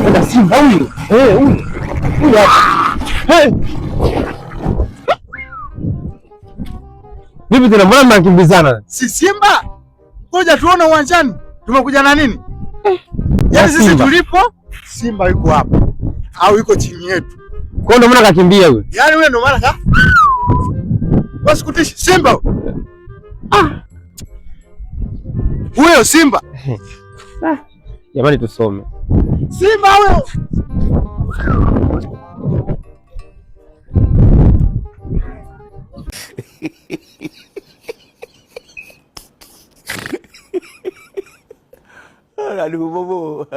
Kuna simba huyu. Huyu hapa. Vipi tena, mbona mnakimbizana? Si simba? Ngoja tuone uwanjani. Tumekuja na nini? Yaani sisi tulipo simba yuko hapa au yuko chini yetu. Kwa ndio maana kakimbia huyo. Yaani wewe ndio maana wasikutishi simba. Huyo simba. Jamani tusome. Simba huyo. Aduh, bobo.